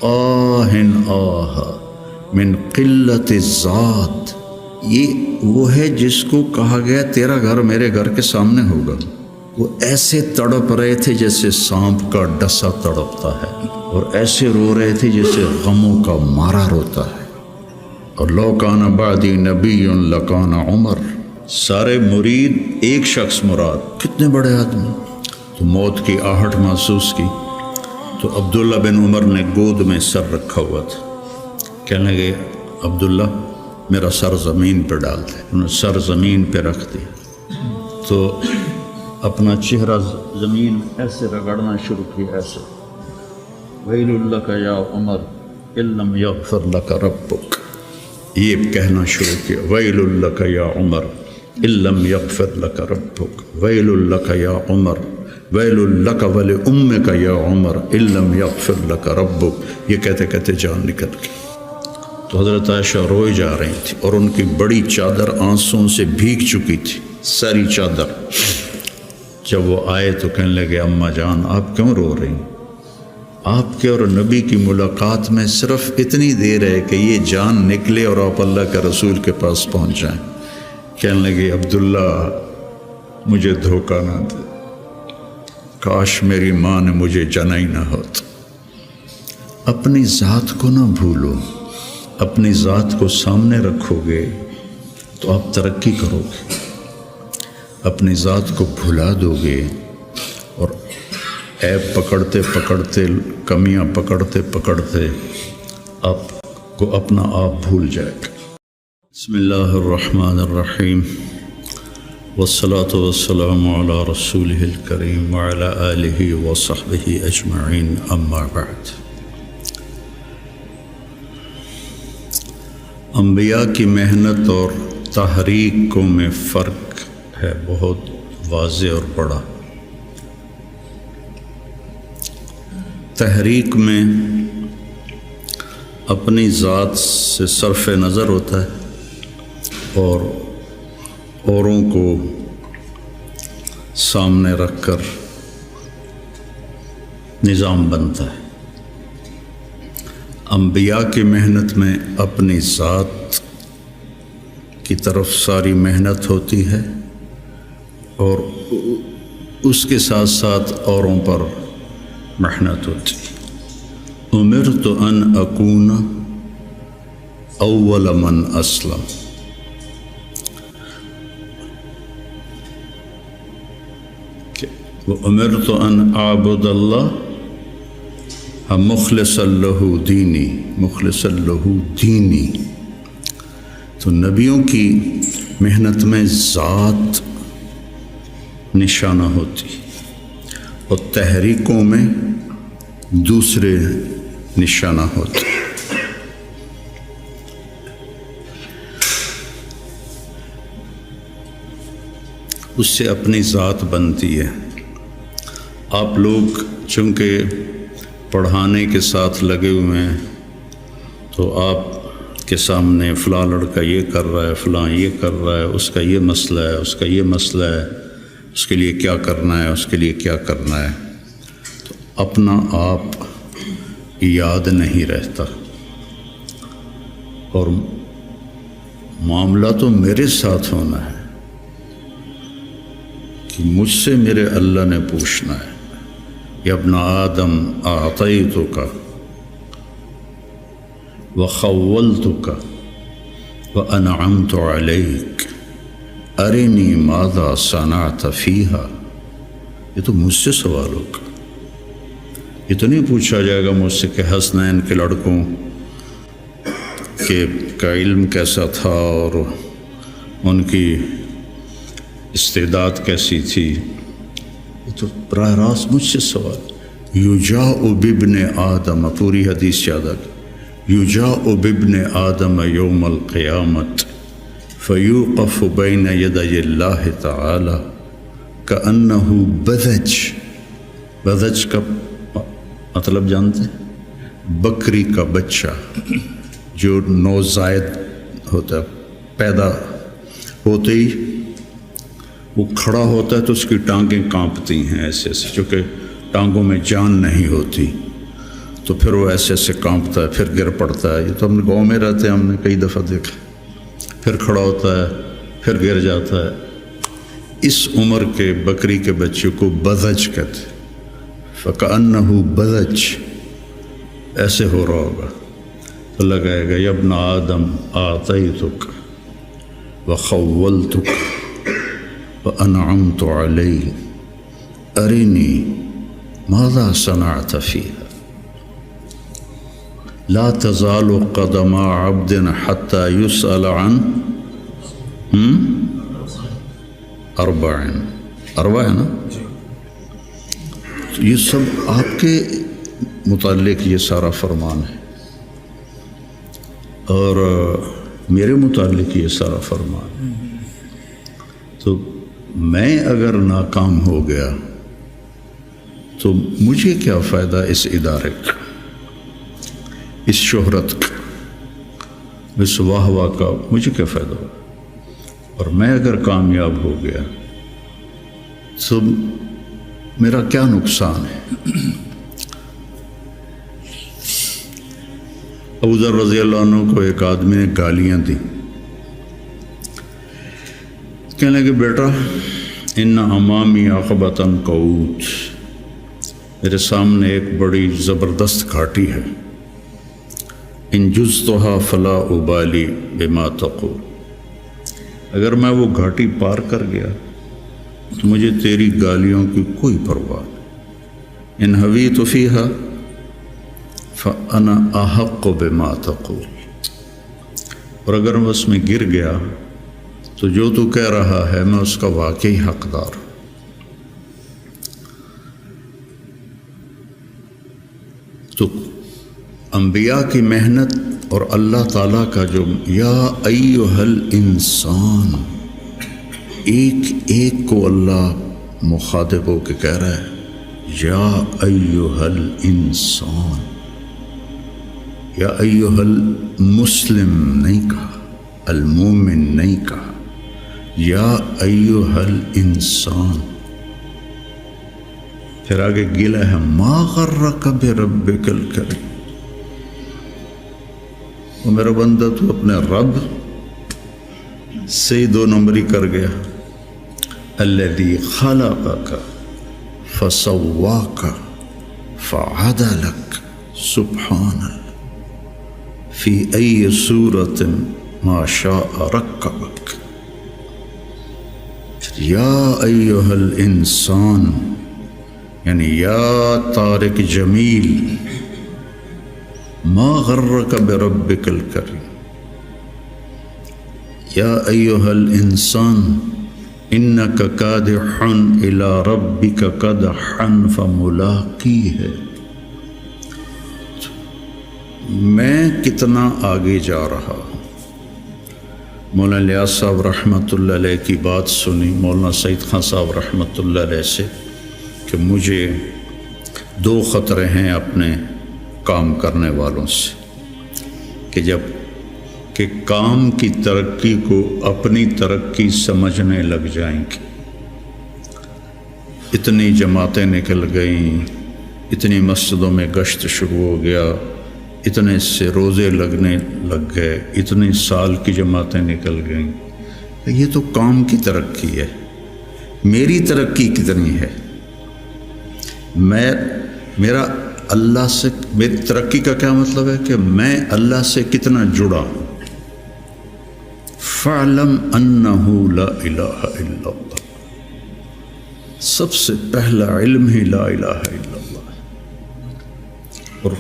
آہن آہ من قلت الذات، یہ وہ ہے جس کو کہا گیا تیرا گھر میرے گھر کے سامنے ہوگا۔ وہ ایسے تڑپ رہے تھے جیسے سانپ کا ڈسا تڑپتا ہے، اور ایسے رو رہے تھے جیسے غموں کا مارا روتا ہے۔ اور لو کان بعدی نبی لکان عمر، سارے مرید ایک شخص مراد، کتنے بڑے آدمی۔ تو موت کی آہٹ محسوس کی تو عبداللہ بن عمر نے گود میں سر رکھا ہوا تھا، کہنے لگے عبداللہ میرا سر زمین پہ ڈال دے۔ انہوں نے سر زمین پہ رکھ دیا تو اپنا چہرہ زمین میں ایسے رگڑنا شروع کیا، ایسے ویل لک یا عمر ان لم یغفر لک ربک، یہ کہنا شروع کیا ویل لک یا عمر ان لم یغفر لک ربک، ویل لک یا عمر، ویل لک ولامک یا عمر ان لم یغفر لک ربک، یہ کہتے کہتے جان نکل گئی۔ تو حضرت عائشہ روئے جا رہی تھی اور ان کی بڑی چادر آنسوں سے بھیگ چکی تھی، ساری چادر۔ جب وہ آئے تو کہنے لگے اماں جان آپ کیوں رو رہی ہیں؟ آپ کے اور نبی کی ملاقات میں صرف اتنی دیر ہے کہ یہ جان نکلے اور آپ اللہ کے رسول کے پاس پہنچ جائیں۔ کہنے لگے عبداللہ مجھے دھوکہ نہ دے، کاش میری ماں نے مجھے جنا ہی نہ ہوتا۔ اپنی ذات کو نہ بھولو، اپنی ذات کو سامنے رکھو گے تو آپ ترقی کرو گے، اپنی ذات کو بھلا دو گے اور عیب پکڑتے پکڑتے، کمیاں پکڑتے پکڑتے آپ کو اپنا آپ بھول جائے گا۔ بسم اللہ الرحمن الرحیم، والصلاة والسلام علی رسولہ الکریم وعلی آلہ وصحبہ اجمعین، اما بعد۔ انبیاء کی محنت اور تحریک میں فرق ہے بہت واضح اور بڑا۔ تحریک میں اپنی ذات سے صرف نظر ہوتا ہے اور اوروں کو سامنے رکھ کر نظام بنتا ہے۔ انبیاء کی محنت میں اپنی ذات کی طرف ساری محنت ہوتی ہے اور اس کے ساتھ ساتھ اوروں پر محنت ہوتی ہے۔ امرت ان اکون اول من اسلم، امرت ان اعبد اللہ مخلصا لہ دینی، مخلصا لہ دینی۔ تو نبیوں کی محنت میں ذات نشانہ ہوتی اور تحریکوں میں دوسرے نشانہ ہوتے۔ اس سے اپنی ذات بنتی ہے۔ آپ لوگ چونکہ پڑھانے کے ساتھ لگے ہوئے ہیں تو آپ کے سامنے فلاں لڑکا یہ کر رہا ہے، فلاں یہ کر رہا ہے، اس کا یہ مسئلہ ہے، اس کا یہ مسئلہ ہے، اس کے لیے کیا کرنا ہے، اس کے لیے کیا کرنا ہے، تو اپنا آپ یاد نہیں رہتا اور معاملہ تو میرے ساتھ ہونا ہے کہ مجھ سے میرے اللہ نے پوچھنا ہے، یا ابن آدم اعطیتک وخولتک وانعمت علیک ارنی ماذا صنعت فیہا۔ یہ تو مجھ سے سوال ہوگا، یہ تو نہیں پوچھا جائے گا مجھ سے کہ حسنین کے لڑکوں کا علم کیسا تھا اور ان کی استعداد کیسی تھی۔ یہ تو براہ راست مجھ سے سوال۔ یجاء بابن آدم، پوری حدیث یاد آ گئی، یجاء بابن آدم یوم القیامت فیوقف بین یدی اللہ تعالی کأنہ بذج۔ بذج کا مطلب جانتے ہیں؟ بکری کا بچہ جو نوزائید ہوتا ہے، پیدا ہوتے ہی وہ کھڑا ہوتا ہے تو اس کی ٹانگیں کانپتی ہیں ایسے ایسے، چونکہ ٹانگوں میں جان نہیں ہوتی، تو پھر وہ ایسے ایسے کانپتا ہے، پھر گر پڑتا ہے. یہ تو ہم گاؤں میں رہتے ہیں، ہم نے کئی دفعہ دیکھا. پھر کھڑا ہوتا ہے، پھر گر جاتا ہے. اس عمر کے بکری کے بچے کو بذج کہتے ہیں. فَكَأَنَّهُ بذج، ایسے ہو رہا ہوگا تو لگائے گا یا ابن آدم آتیتک وخولتک وانعمت علیک ارنی ماذا صنعت فیہا لا تزال قدم عبد حتی یسأل عن اربع ہے نا. یہ سب آپ کے متعلق یہ سارا فرمان ہے، اور میرے متعلق یہ سارا فرمان ہے. تو میں اگر ناکام ہو گیا تو مجھے کیا فائدہ اس ادارے کا، اس شہرت کا، اس واہ واہ کا، مجھے کیا فائدہ ہو. اور میں اگر کامیاب ہو گیا تو میرا کیا نقصان ہے. ابو ذر رضی اللہ عنہ کو ایک آدمی نے گالیاں دی. کہنے لگے بیٹا ان امامی عقبۃ قعود، میرے سامنے ایک بڑی زبردست گھاٹی ہے. ان جزتها فلا ابالی بما تقول، اگر میں وہ گھاٹی پار کر گیا تو مجھے تیری گالیوں کی کوئی پرواہ نہیں. ان حویت فیہا فانا احق بما تقول، اور اگر میں اس میں گر گیا تو جو تو کہہ رہا ہے میں اس کا واقعی حقدار ہوں. تو انبیاء کی محنت اور اللہ تعالیٰ کا جو یا ایھا الانسان، ایک ایک کو اللہ مخاطب ہو کے کہہ رہا ہے یا ایھا الانسان. یا ایھا المسلم نہیں کہا، المومن نہیں کہا، یا ایھا الانسان. پھر آگے گلا ہے ما غرک بربک الکریم، وہ میرا بندہ تو اپنے رب سے دو نمبری کر گیا. الذی خلقک فسواک فعدلک سبحان اللہ فی ای صورت ما شاء رکبک. یا ایھا الانسان یعنی یا طارق جمیل ما غرک بربک الکریم. یا ایھا الانسان انک کادح الی ربک کدحا فملاقیہ. میں کتنا آگے جا رہا ہوں. مولانا الیاس صاحب رحمۃ اللہ علیہ کی بات سنی مولانا سعید خان صاحب رحمۃ اللہ علیہ سے کہ مجھے دو خطرے ہیں اپنے کام کرنے والوں سے، کہ جب کہ کام کی ترقی کو اپنی ترقی سمجھنے لگ جائیں گے. اتنی جماعتیں نکل گئیں، اتنی مسجدوں میں گشت شروع ہو گیا، اتنے سے روزے لگنے لگ گئے، اتنے سال کی جماعتیں نکل گئیں. یہ تو کام کی ترقی ہے. میری ترقی کتنی ہے؟ میرا اللہ سے، میری ترقی کا کیا مطلب ہے کہ میں اللہ سے کتنا جڑا ہوں. فَاعْلَمْ أَنَّهُ لَا إِلَٰهَ إِلَّا اللَّهُ، سب سے پہلا علم ہی لا الہ الا اللہ. اور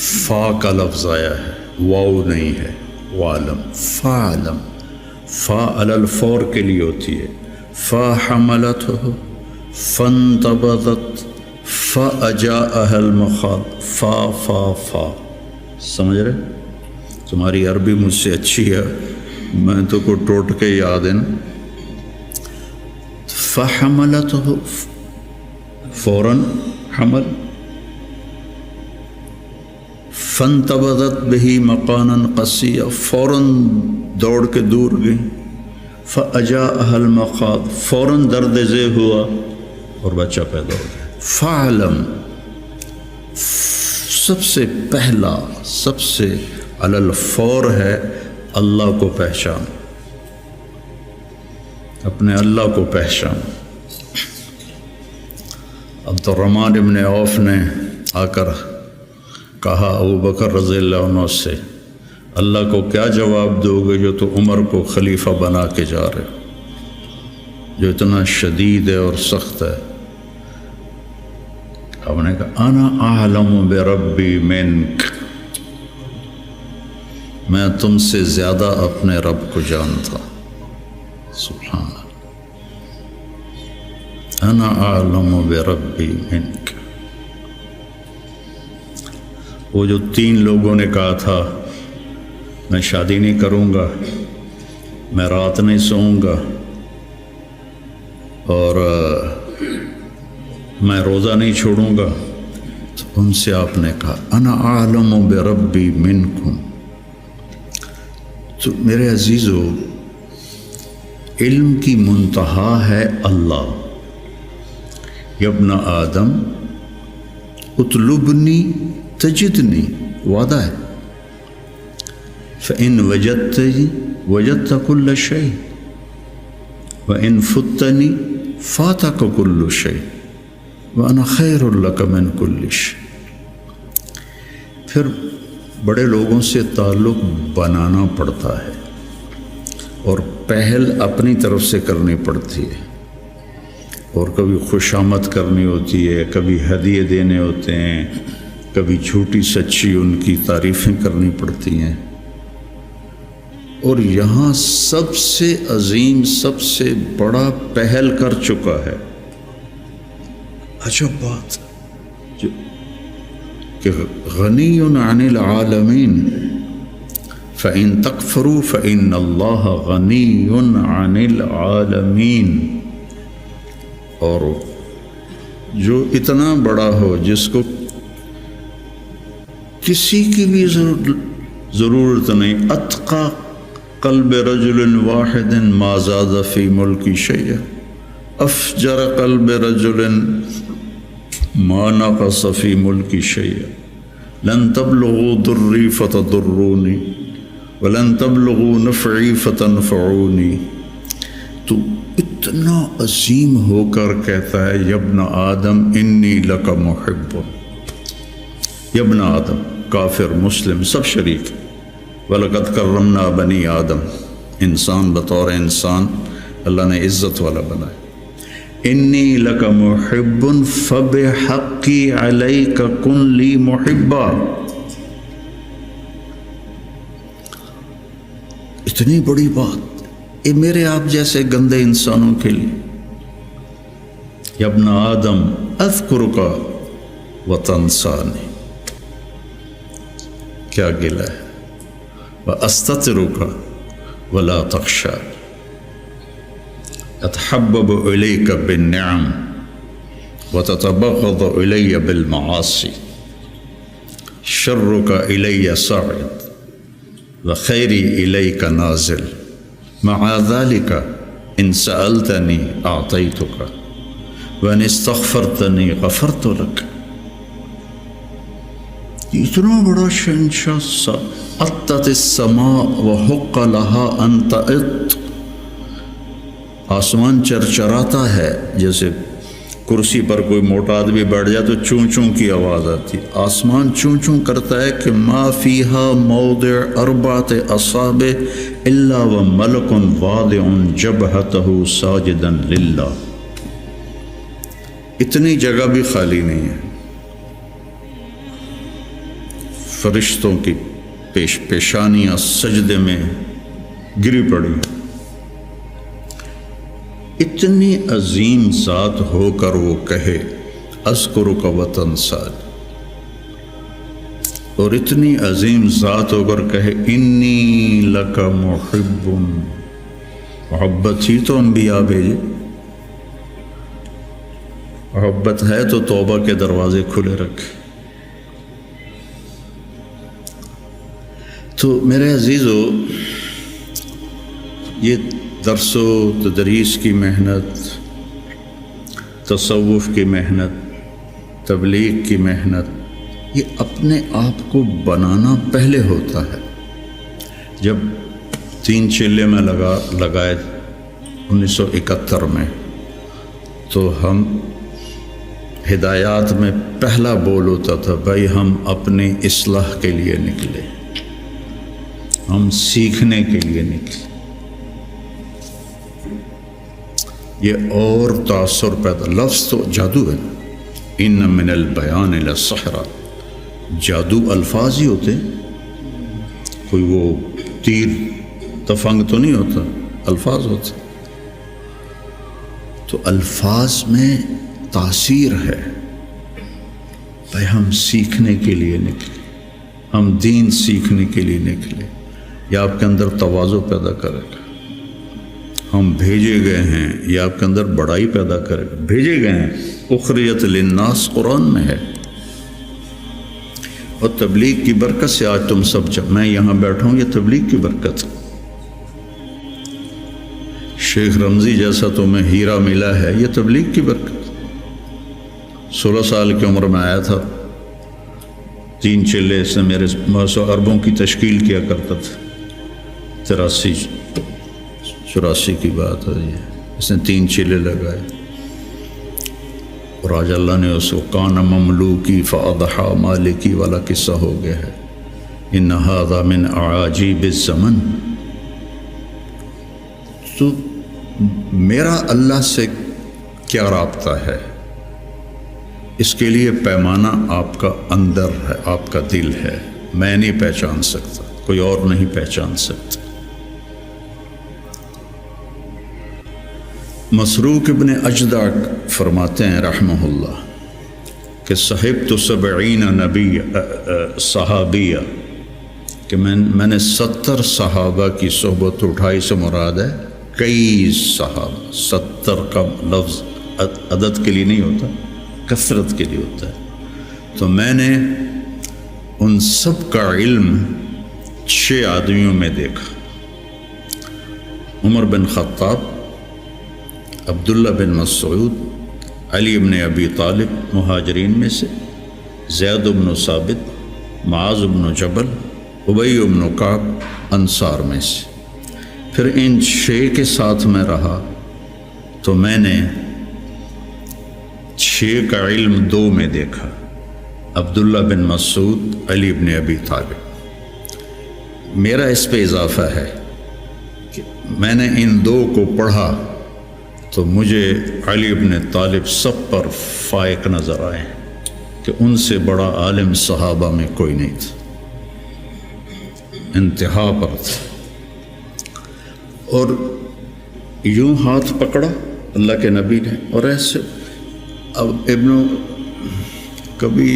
فا کا لفظ آیا ہے، واو نہیں ہے، وعلم. فَاعْلَمْ، فا علی الفور کے لیے ہوتی ہے. فَحَمَلَتْهُ فَانْتَبَذَتْ فَأَجَاءَهَا الْمَخَاضُ. فا سمجھ رہے؟ تمہاری عربی مجھ سے اچھی ہے، میں تو کو ٹوٹ کے یاد ہے. فَحَمَلَتْهُ فوراً حمل، فَانْتَبَذَتْ بِهِ مَقَانًا قَصِيًّا فوراً دوڑ کے دور گئی. فَأَجَاءَهَا الْمَخَاضُ فوراً درد ذیل ہوا اور بچہ پیدا ہو گیا. فَاعْلَمْ، سب سے پہلا، سب سے علی الفور ہے اللہ کو پہچان، اپنے اللہ کو پہچان۔ عبد الرحمن ابن عوف نے آ کر کہا ابو بکر رضی اللہ عنہ سے، اللہ کو کیا جواب دو گے جو تو عمر کو خلیفہ بنا کے جا رہے، جو اتنا شدید ہے اور سخت ہے؟ ہم نے کہا انا اعلم بربی منک، میں تم سے زیادہ اپنے رب کو جانتا۔ سبحان اللہ، انا اعلم بربی منک۔ وہ جو 3 لوگوں نے کہا تھا میں شادی نہیں کروں گا، میں رات نہیں سوؤں گا، اور میں روزہ نہیں چھوڑوں گا، تو ان سے آپ نے کہا انا اعلم بربی منکم۔ تو میرے عزیزو، علم کی منتہا ہے اللہ۔ یا ابن آدم اطلبنی تجدنی، وعدہ ہے، فإن وجدتنی وجدت كل شيء وإن فتنی فاتک كل شيء وأنا خیر لک من كل شيء۔ پھر بڑے لوگوں سے تعلق بنانا پڑتا ہے اور پہل اپنی طرف سے کرنی پڑتی ہے، اور کبھی خوشامد کرنی ہوتی ہے، کبھی ہدیے دینے ہوتے ہیں، کبھی جھوٹی سچی ان کی تعریفیں کرنی پڑتی ہیں۔ اور یہاں سب سے عظیم، سب سے بڑا پہل کر چکا ہے، عجب بات کہ غنی عن العالمین فإن تکفروا فإن اللہ غنی عن العالمین۔ اور جو اتنا بڑا ہو، جس کو کسی کی بھی ضرورت نہیں، اتقى قلب رجل واحد ما زاد فی ملکی شیئا، افجر قلب رجل ما نقص فی ملکی شیئا، لن تبلغوا ضری فتضرونی ولن تبلغوا نفعی فتنفعونی۔ تو اتنا عظیم ہو کر کہتا ہے یا ابن آدم انی لک محب۔ یا ابن آدم، کافر مسلم سب شریک۔ وَلَقَدْ كَرَّمْنَا بَنِي آدم، انسان بطور انسان اللہ نے عزت والا بنایا۔ انی لک محب فبحقی علیک کن لی محبا۔ اتنی بڑی بات یہ میرے آپ جیسے گندے انسانوں کے لیے۔ یا ابن آدم اذکرک وتنسانی، کیا گلہ ہے، وَأَسْتَتِرُكَ وَلَا تَخْشَى، أَتَحَبَّبُ إِلَيْكَ بِالنِّعَمِ وَتَتَبَغَّضُ إِلَيَّ بِالْمَعَاصِي، شَرُّكَ إِلَيَّ صَاعِدٌ وَخَيْرِي إِلَيْكَ نَازِلٌ، مع ذلك إن سألتني أعطيتك وإن استغفرتني غفرت لك۔ اتنا بڑا شہنشاہ، اطت السماء وحق لها ان تئط، آسمان چرچراتا ہے، جیسے کرسی پر کوئی موٹا آدمی بیٹھ جائے تو چوں چوں کی آواز آتی، آسمان چوں چوں کرتا ہے کہ ما فیہا موضع اربعۃ اصابع الا وملک واضع جبہتہ ساجدا للہ۔ اتنی جگہ بھی خالی نہیں ہے، فرشتوں کی پیشانیاں سجدے میں گری پڑی۔ اتنی عظیم ذات ہو کر وہ کہے اذکرک وتنسانی، اور اتنی عظیم ذات ہو کر کہے انی لک محب۔ محبت ہی تو انبیاء بھیجے، محبت ہے تو توبہ کے دروازے کھلے رکھے۔ تو میرے عزیزو، یہ درس و تدریس کی محنت، تصوف کی محنت، تبلیغ کی محنت، یہ اپنے آپ کو بنانا پہلے ہوتا ہے۔ جب 3 چلے میں لگائے 1971 میں، تو ہم ہدایات میں پہلا بول ہوتا تھا، بھائی ہم اپنی اصلاح کے لیے نکلے، ہم سیکھنے کے لیے نکلے۔ یہ اور تاثر پیدا، لفظ تو جادو ہے، ان من البیان لسحرا، جادو الفاظ ہی ہوتے، کوئی وہ تیر تفنگ تو نہیں ہوتا، الفاظ ہوتے۔ تو الفاظ میں تاثیر ہے۔ بھائی ہم سیکھنے کے لیے نکلے، ہم دین سیکھنے کے لیے نکلے، یہ آپ کے اندر تواضع پیدا کرے گا۔ ہم بھیجے گئے ہیں، یہ آپ کے اندر بڑائی پیدا کرے گا۔ بھیجے گئے ہیں، اخریت للناس قرآن میں ہے۔ اور تبلیغ کی برکت سے آج تم سب میں یہاں بیٹھا ہوں، یہ تبلیغ کی برکت۔ شیخ رمضی جیسا تمہیں ہیرا ملا ہے، یہ تبلیغ کی برکت۔ 16 سال کی عمر میں آیا تھا، 3 چلے اس نے میرے 900 اربوں کی تشکیل کیا کرتا تھا، 83-84 کی بات ہے یہ، اس نے 3 چلے لگائے، اور آج اللہ نے اس کو کان مملوکی فاضحا مالکی والا قصہ ہو گیا ہے۔ ان ھذا من اعاجیب الزمن۔ تو میرا اللہ سے کیا رابطہ ہے، اس کے لیے پیمانہ آپ کا اندر ہے، آپ کا دل ہے۔ میں نہیں پہچان سکتا، کوئی اور نہیں پہچان سکتا۔ مسروق ابن اجدع فرماتے ہیں رحمہ اللہ کہ صحبت 70 نبی صحابیہ، کہ میں نے 70 صحابہ کی صحبت اٹھائی، سے مراد ہے کئی صحابہ۔ 70 کا لفظ عدد کے لیے نہیں ہوتا، کثرت کے لیے ہوتا ہے۔ تو میں نے ان سب کا علم 6 آدمیوں میں دیکھا: عمر بن خطاب، عبداللہ بن مسعود، علی بن ابی طالب مہاجرین میں سے، زید بن ثابت، معاذ بن جبل، ابی بن کعب انصار میں سے۔ پھر ان 6 کے ساتھ میں رہا تو میں نے 6 کا علم 2 میں دیکھا: عبداللہ بن مسعود، علی بن ابی طالب۔ میرا اس پہ اضافہ ہے کہ میں نے ان 2 کو پڑھا تو مجھے علی بن طالب سب پر فائق نظر آئے کہ ان سے بڑا عالم صحابہ میں کوئی نہیں تھا، انتہا پر تھا۔ اور یوں ہاتھ پکڑا اللہ کے نبی نے، اور ایسے اب کبھی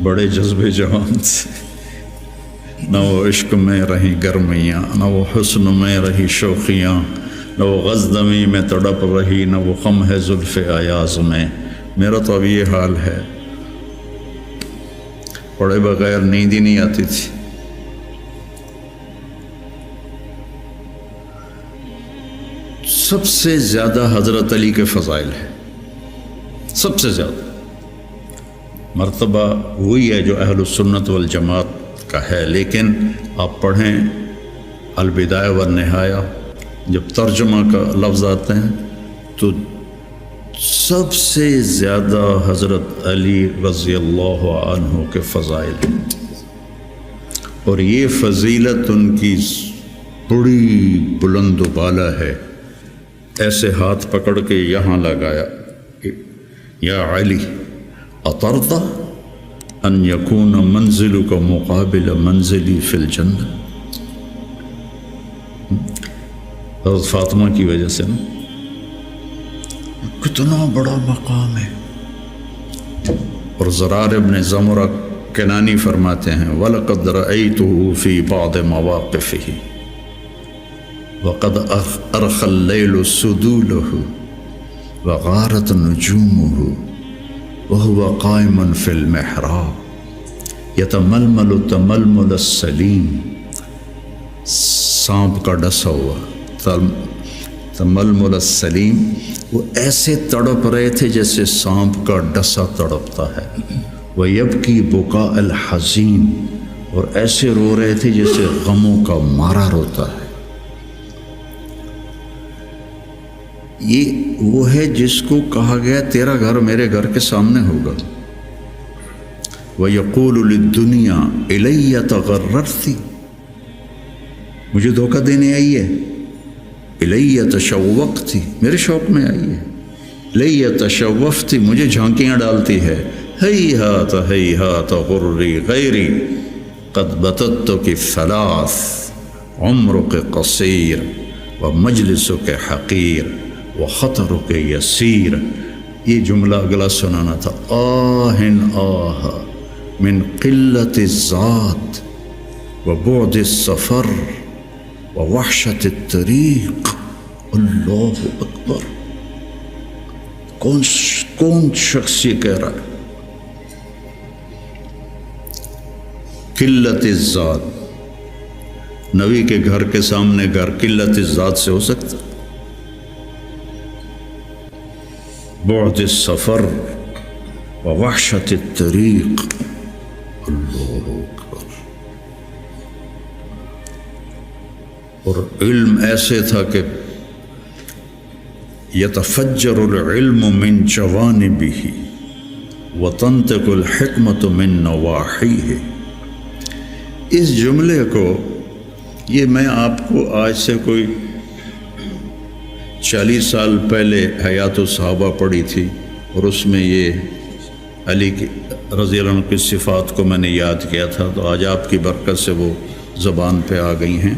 بڑے جذبے جوان تھے، نہ وہ عشق میں رہی گرمیاں، نہ وہ حسن میں رہی شوخیاں، نہ وہ غزدمی میں تڑپ رہی، نہ وہ غم ہے زلف ایاز میں۔ میرا تو اب یہ حال ہے، پڑھے بغیر نیند ہی نہیں آتی تھی۔ سب سے زیادہ حضرت علی کے فضائل ہیں، سب سے زیادہ مرتبہ وہی ہے جو اہل السنت والجماعت کا ہے، لیکن آپ پڑھیں البدایہ والنہایہ، جب ترجمہ کا لفظ آتے ہیں تو سب سے زیادہ حضرت علی رضی اللہ عنہ کے فضائل ہیں، اور یہ فضیلت ان کی بڑی بلند و بالا ہے۔ ایسے ہاتھ پکڑ کے یہاں لگایا: یا علی اطرت ان یکون منزلک مقابل منزلی فی الجنہ۔ حضرت فاطمہ کی وجہ سے نا، کتنا بڑا مقام ہے۔ اور زرار ابن زمرہ کنانی فرماتے ہیں: وَلَقَدْ رَأَيْتُهُ فِي بَعْضِ مَوَاقِفِهِ وَقَدْ أَرْخَى اللَّيْلُ سُدُولَهُ وَغَارَتْ نُجُومُهُ وَهُوَ قَائِمٌ فِي الْمِحْرَابِ يَتَمَلْمَلُ تَمَلْمُلَ السَّلِيمِ، سانپ کا ڈسا ہوا تململ السلیم، وہ ایسے تڑپ رہے تھے جیسے سانپ کا ڈسا تڑپتا ہے، وَيَبْكِي بُكَاءَ الْحَزِينِ، اور ایسے رو رہے تھے جیسے غموں کا مارا روتا ہے۔ یہ وہ ہے جس کو کہا گیا تیرا گھر میرے گھر کے سامنے ہوگا۔ وَيَقُولُ لِلدُّنْيَا إِلَيَّ تَغَرَّرْتِ، مجھے دھوکہ دینے آئی ہے۔ إِلَيَّ تَشَوَّقْتِ، میرے شوق میں آئی ہے۔ إِلَيَّ تَشَوَّفْتِ، مجھے جھانکیاں ڈالتی ہے۔ ہیہات ہیہات غرری غیری قد بتتک ثلاث، عمرک قصیر ومجلسک حقیر وخطرک یسیر۔ یہ جملہ اگلا سنانا تھا۔ آہن آہ من قلت الذات وبعد السفر ووحشت الطریق۔ اللہ اکبر، کون شخص یہ کہہ رہا ہے؟ قلت الذات، نبی کے گھر کے سامنے گھر قلت الذات سے ہو سکتا؟ بعد السفر ووحشت الطریق، اللہ اکبر۔ اور علم ایسے تھا کہ یتفجر العلم من جوانبہ وتنطق الحکمت من نواحیہ۔ اس جملے کو، یہ میں آپ کو آج سے کوئی 40 سال پہلے حیات الصحابہ پڑھی تھی، اور اس میں یہ علی رضی اللہ عنہ کی صفات کو میں نے یاد کیا تھا، تو آج آپ کی برکت سے وہ زبان پہ آ گئی ہیں۔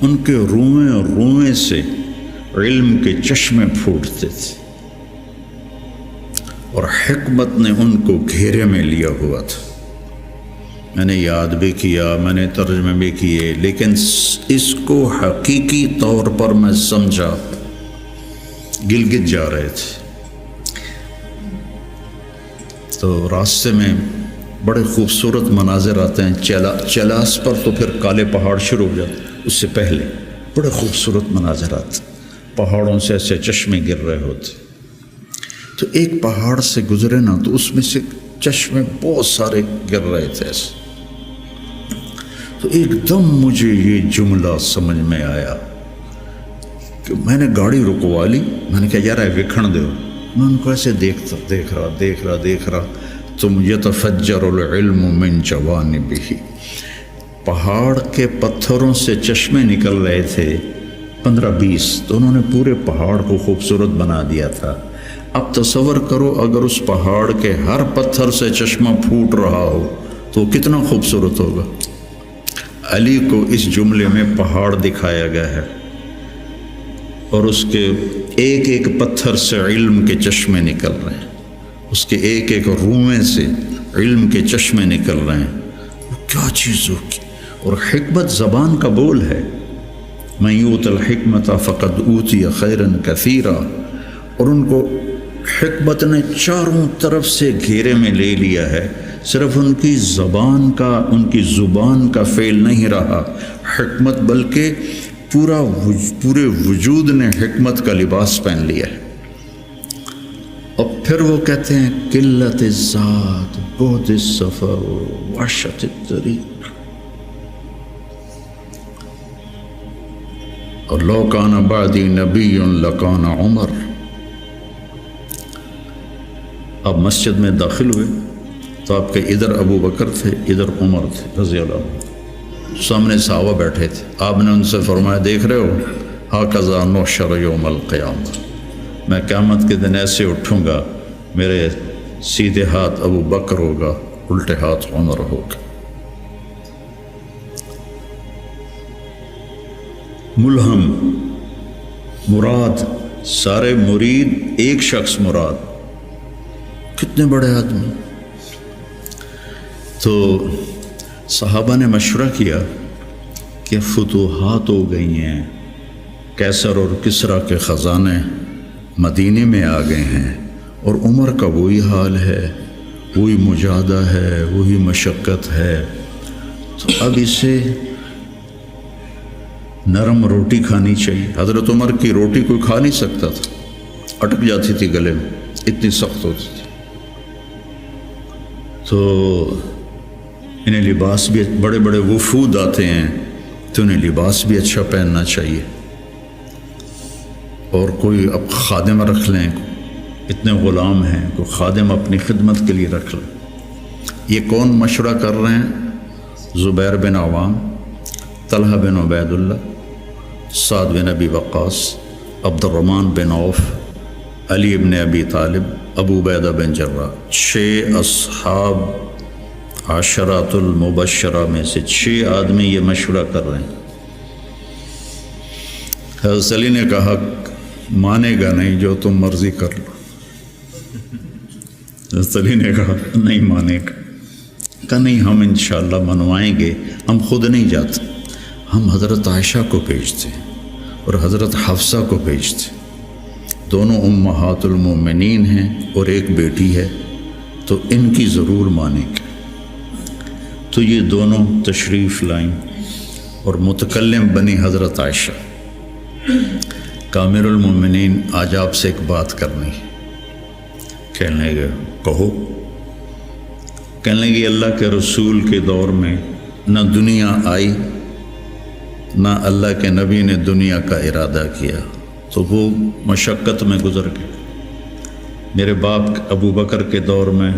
ان کے روئیں سے علم کے چشمے پھوٹتے تھے، اور حکمت نے ان کو گھیرے میں لیا ہوا تھا۔ میں نے یاد بھی کیا، میں نے ترجمے بھی کیے، لیکن اس کو حقیقی طور پر میں سمجھا، گلگت جا رہے تھے تو راستے میں بڑے خوبصورت مناظر آتے ہیں۔ چلاس پر تو پھر کالے پہاڑ شروع ہو جاتے، اس سے پہلے بڑے خوبصورت مناظر آتے، پہاڑوں سے ایسے چشمے گر رہے ہوتے۔ تو ایک پہاڑ سے گزرے نا، تو اس میں سے چشمے بہت سارے گر رہے تھے ایسے۔ تو ایک دم مجھے یہ جملہ سمجھ میں آیا کہ میں نے گاڑی رکوا لی، میں نے کہا یار وکھن دو، میں ان کو ایسے دیکھ رہا تم یتفجر العلم من جوانبہ، پہاڑ کے پتھروں سے چشمے نکل رہے تھے 15-20، تو انہوں نے پورے پہاڑ کو خوبصورت بنا دیا تھا۔ اب تصور کرو اگر اس پہاڑ کے ہر پتھر سے چشمہ پھوٹ رہا ہو تو کتنا خوبصورت ہوگا۔ علی کو اس جملے میں پہاڑ دکھایا گیا ہے، اور اس کے ایک ایک پتھر سے علم کے چشمے نکل رہے ہیں، اس کے ایک ایک روئیں سے علم کے چشمے نکل رہے ہیں۔ وہ کیا چیز ہوگی؟ اور حکمت زبان کا بول ہے۔ من یؤت الحکمت فقد اوتی خیرا کثیرا، اور ان کو حکمت نے چاروں طرف سے گھیرے میں لے لیا ہے۔ صرف ان کی زبان کا فعل نہیں رہا حکمت، بلکہ پورے وجود نے حکمت کا لباس پہن لیا ہے۔ اور پھر وہ کہتے ہیں قلت الذات بعد السفر وحشت الطریق، اور لو کان بعدی نبی لکان عمر۔ اب مسجد میں داخل ہوئے تو آپ کے ادھر ابو بکر تھے، ادھر عمر تھے رضی اللہ عنہ، سامنے صحابہ بیٹھے تھے۔ آپ نے ان سے فرمایا دیکھ رہے ہو ہاکذا نحشر یوم القیامہ، میں قیامت کے دن ایسے اٹھوں گا، میرے سیدھے ہاتھ ابو بکر ہوگا، الٹے ہاتھ عمر ہوگا۔ ملہم مراد، سارے مرید ایک شخص مراد، کتنے بڑے آدمی۔ تو صحابہ نے مشورہ کیا کہ فتوحات ہو گئی ہیں، قیصر اور کسریٰ کے خزانے مدینے میں آ گئے ہیں، اور عمر کا وہی حال ہے، وہی مجاہدہ ہے، وہی مشقت ہے، تو اب اسے نرم روٹی کھانی چاہیے۔ حضرت عمر کی روٹی کوئی کھا نہیں سکتا تھا، اٹک جاتی تھی گلے میں، اتنی سخت ہوتی تھی. تو انہیں لباس بھی بڑے بڑے وفود آتے ہیں تو انہیں لباس بھی اچھا پہننا چاہیے. اور کوئی اب خادم رکھ لیں، اتنے غلام ہیں، کوئی خادم اپنی خدمت کے لیے رکھ لیں. یہ کون مشورہ کر رہے ہیں؟ زبیر بن عوام، طلحہ بن عبید اللہ، سعد بن ابی وقاص، عبد الرحمن بن عوف، علی بن ابی طالب، ابو عبیدہ بن جراح. 6 اصحاب عشرات المبشرہ میں سے 6 آدمی یہ مشورہ کر رہے ہیں. حضرت علی نے کہا مانے گا نہیں، جو تم مرضی کر لو. حضرت علی نے کہا نہیں مانے گا. کہا نہیں، ہم انشاءاللہ منوائیں گے، ہم خود نہیں جاتے، ہم حضرت عائشہ کو بھیجتے ہیں اور حضرت حفصہ کو بھیجتے. دونوں امہات المومنین ہیں اور ایک بیٹی ہے، تو ان کی ضرور مانیں گے. تو یہ دونوں تشریف لائیں اور متکلم بنی حضرت عائشہ. کامر المومنین آج آپ سے ایک بات کرنی ہے. کہنے لگے کہو. کہنے لگے اللہ کے رسول کے دور میں نہ دنیا آئی، نہ اللہ کے نبی نے دنیا کا ارادہ کیا، تو وہ مشقت میں گزر گئے. میرے باپ ابو بکر کے دور میں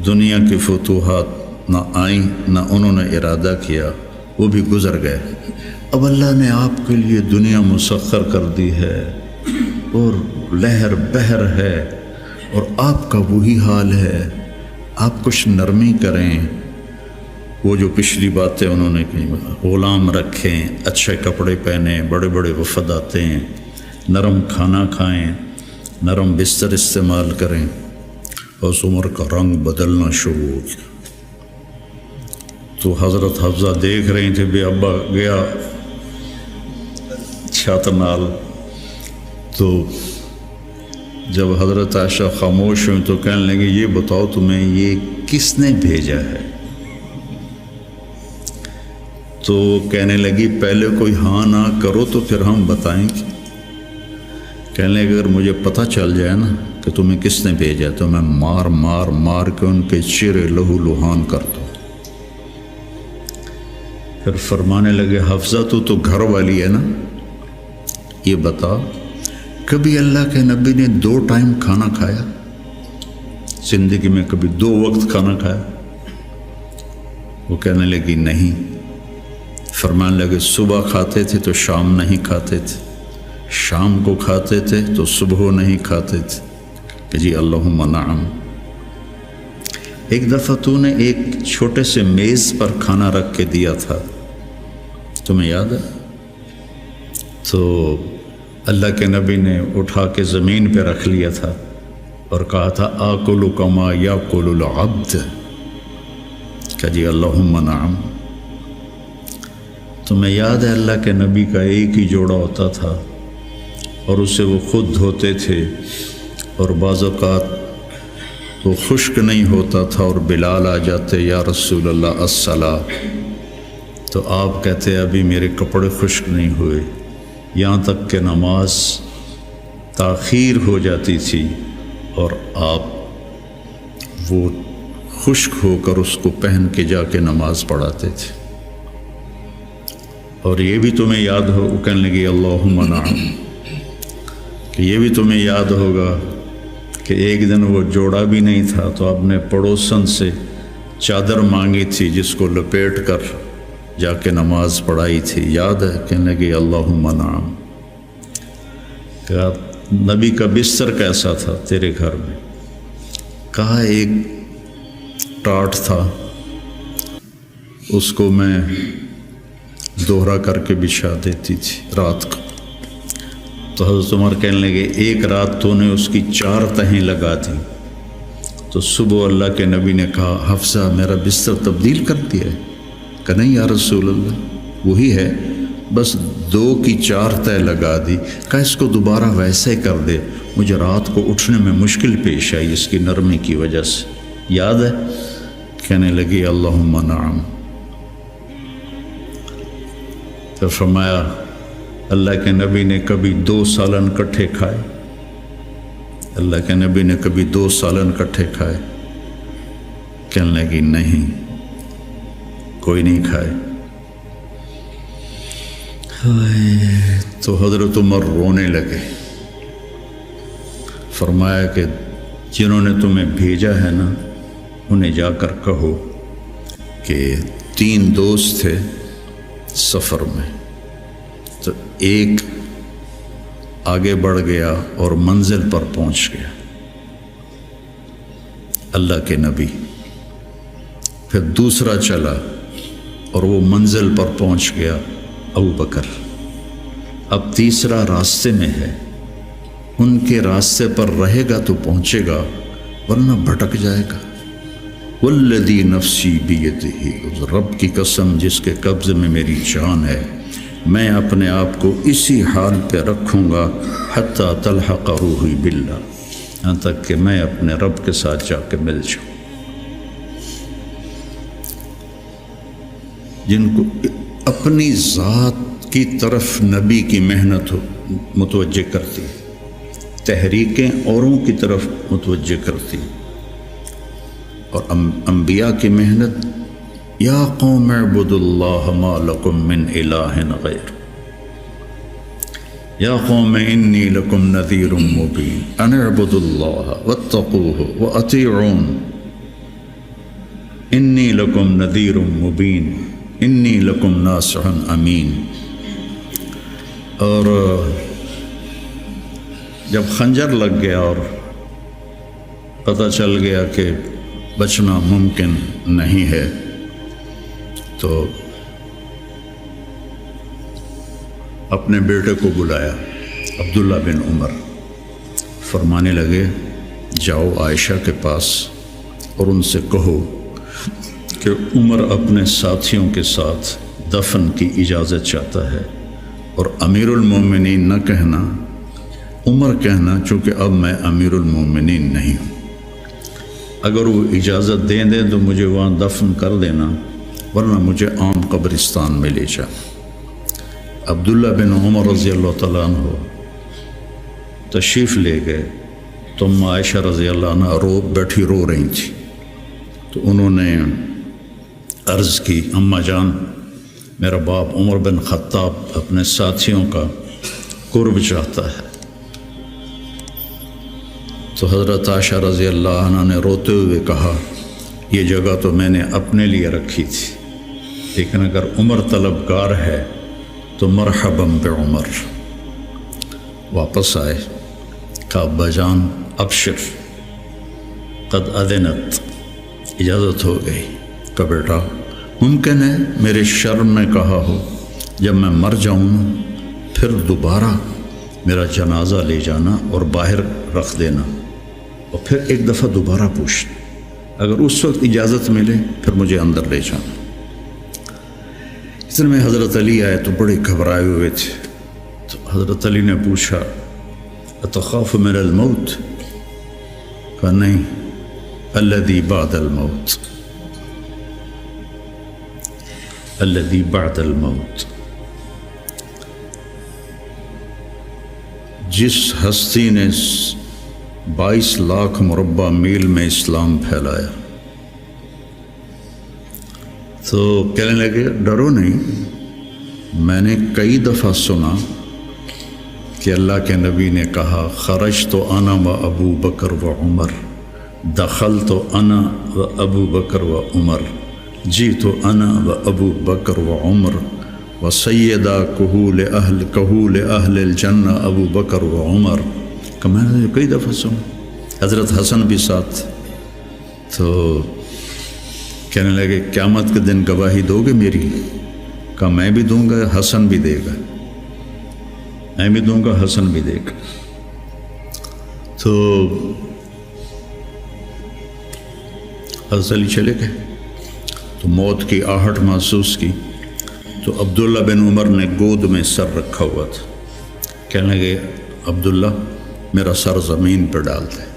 دنیا کی فتوحات نہ آئیں، نہ انہوں نے ارادہ کیا، وہ بھی گزر گئے. اب اللہ نے آپ کے لیے دنیا مسخر کر دی ہے اور لہر بہر ہے، اور آپ کا وہی حال ہے. آپ کچھ نرمی کریں. وہ جو پچھلی باتیں انہوں نے کہیں، غلام رکھیں، اچھے کپڑے پہنیں، بڑے بڑے وفد آتے ہیں، نرم کھانا کھائیں، نرم بستر استعمال کریں. اور عمر کا رنگ بدلنا شروع ہو گیا. تو حضرت حفصہ دیکھ رہی تھے بھی ابا گیا چھت نال. تو جب حضرت عائشہ خاموش ہوئیں تو کہنے لگے یہ بتاؤ تمہیں یہ کس نے بھیجا ہے؟ تو کہنے لگی پہلے کوئی ہاں نہ کرو تو پھر ہم بتائیں گے. کہنے لگے اگر مجھے پتہ چل جائے نا کہ تمہیں کس نے بھیجا تو میں مار مار مار کے ان کے چہرے لہو لہان کر دوں. پھر فرمانے لگے حفصہ تو گھر والی ہے نا، یہ بتا کبھی اللہ کے نبی نے 2 ٹائم کھانا کھایا؟ زندگی میں کبھی 2 وقت کھانا کھایا؟ وہ کہنے لگی نہیں. فرمانے لگے صبح کھاتے تھے تو شام نہیں کھاتے تھے، شام کو کھاتے تھے تو صبح نہیں کھاتے تھے. کہ جی اللہم نعم. ایک دفعہ تو نے ایک چھوٹے سے میز پر کھانا رکھ کے دیا تھا، تمہیں یاد ہے؟ تو اللہ کے نبی نے اٹھا کے زمین پہ رکھ لیا تھا اور کہا تھا آکل کما یاکل العبد. کہ جی اللہم نعم. تمہیں یاد ہے اللہ کے نبی کا ایک ہی جوڑا ہوتا تھا اور اسے وہ خود دھوتے تھے، اور بعض اوقات وہ خشک نہیں ہوتا تھا اور بلال آ جاتے یا رسول اللہ الصلاۃ، تو آپ کہتے ابھی میرے کپڑے خشک نہیں ہوئے، یہاں تک کہ نماز تاخیر ہو جاتی تھی اور آپ وہ خشک ہو کر اس کو پہن کے جا کے نماز پڑھاتے تھے. اور یہ بھی تمہیں یاد ہو، کہنے لگی اللہم نعم، کہ یہ بھی تمہیں یاد ہوگا کہ ایک دن وہ جوڑا بھی نہیں تھا تو آپ نے پڑوسن سے چادر مانگی تھی جس کو لپیٹ کر جا کے نماز پڑھائی تھی، یاد ہے؟ کہنے لگی اللہم نعم. کہا نبی کا بستر کیسا تھا تیرے گھر میں؟ کہا ایک ٹاٹ تھا، اس کو میں دوہرا کر کے بچھا دیتی تھی رات کو. تو حضرت عمر کہنے لگے ایک رات تو نے اس کی 4 تہیں لگا دی. تو صبح اللہ کے نبی نے کہا حفصہ میرا بستر تبدیل کر دیا ہے؟ کہ نہیں یا رسول اللہ وہی ہے، بس 2 کی 4 تہ لگا دی. کہا اس کو دوبارہ ویسے ہی کر دے، مجھے رات کو اٹھنے میں مشکل پیش آئی اس کی نرمی کی وجہ سے، یاد ہے؟ کہنے لگی اللہم نعم. تو فرمایا اللہ کے نبی نے کبھی 2 سالن کٹھے کھائے؟ اللہ کے نبی نے کبھی 2 سالن کٹھے کھائے؟ کہنے لگی نہیں، کوئی نہیں کھائے۔ تو حضرت عمر رونے لگے، فرمایا کہ جنہوں نے تمہیں بھیجا ہے نا، انہیں جا کر کہو کہ 3 دوست تھے سفر میں، تو ایک آگے بڑھ گیا اور منزل پر پہنچ گیا، اللہ کے نبی، پھر دوسرا چلا اور وہ منزل پر پہنچ گیا، ابو بکر، اب تیسرا راستے میں ہے، ان کے راستے پر رہے گا تو پہنچے گا ورنہ بھٹک جائے گا۔ والذی نفسی بیدہ، اس رب کی قسم جس کے قبضے میں میری جان ہے، میں اپنے آپ کو اسی حال پہ رکھوں گا حتی تلحق روحی باللہ، یہاں تک کہ میں اپنے رب کے ساتھ جا کے مل جاؤں۔ جن کو اپنی ذات کی طرف نبی کی محنت متوجہ کرتی، تحریکیں اوروں کی طرف متوجہ کرتی، اور انبیاء کی محنت، یا قوم اعبدوا اللہ ما لکم من الہ غیر، یا قوم انی لکم نذیر مبین ان اعبدوا اللہ واتقوہ واطیعون انی لکم نذیر مبین انی لکم ناصح امین۔ اور جب خنجر لگ گیا اور پتہ چل گیا کہ بچنا ممکن نہیں ہے، تو اپنے بیٹے کو بلایا، عبداللہ بن عمر، فرمانے لگے جاؤ عائشہ کے پاس اور ان سے کہو کہ عمر اپنے ساتھیوں کے ساتھ دفن کی اجازت چاہتا ہے، اور امیر المومنین نہ کہنا، عمر کہنا، چونکہ اب میں امیر المومنین نہیں ہوں۔ اگر وہ اجازت دیں تو مجھے وہاں دفن کر دینا، ورنہ مجھے عام قبرستان میں لے جا۔ عبداللہ بن عمر رضی اللہ تعالیٰ عنہ تشریف لے گئے، تو عائشہ رضی اللہ عنہ بیٹھی رو رہی تھی، تو انہوں نے عرض کی، اماں جان، میرا باپ عمر بن خطاب اپنے ساتھیوں کا قرب چاہتا ہے۔ تو حضرت عائشہ رضی اللہ عنہ نے روتے ہوئے کہا، یہ جگہ تو میں نے اپنے لیے رکھی تھی، لیکن اگر عمر طلبگار ہے تو مرحبا بعمر۔ واپس آئے، کہا ابا جان ابشر قد اذنت، اجازت ہو گئی۔ کہا بیٹا ممکن ہے میرے شرم میں کہا ہو، جب میں مر جاؤں پھر دوبارہ میرا جنازہ لے جانا اور باہر رکھ دینا، اور پھر ایک دفعہ دوبارہ پوچھنا، اگر اس وقت اجازت ملے پھر مجھے اندر لے جانا۔ اس میں حضرت علی آئے تو بڑے گھبرائے ہوئے تھے، تو حضرت علی نے پوچھا اتخاف من الموت؟ کہا نہیں، الذی بعد الموت، الذی بعد الموت۔ جس ہستی نے 22 لاکھ مربع میل میں اسلام پھیلایا، تو کہنے لگے ڈرو نہیں، میں نے کئی دفعہ سنا کہ اللہ کے نبی نے کہا خرج تو انا و ابو بکر و عمر، دخل تو انا و ابو بکر و عمر، جی تو انا و ابو بکر و عمر، و سیدہ کہول اہل الجنہ ابو بکر و عمر۔ کہ میں نے کئی دفعہ سنا، حضرت حسن بھی ساتھ، تو کہنے لگے قیامت کے دن گواہی دو گے میری؟ کہا میں بھی دوں گا، حسن بھی دے گا، میں بھی دوں گا، حسن بھی دے گا۔ تو حضرت علی چلے گئے، تو موت کی آہٹ محسوس کی، تو عبداللہ بن عمر نے گود میں سر رکھا ہوا تھا، کہنے لگے عبداللہ میرا سر زمین پر ڈال دے۔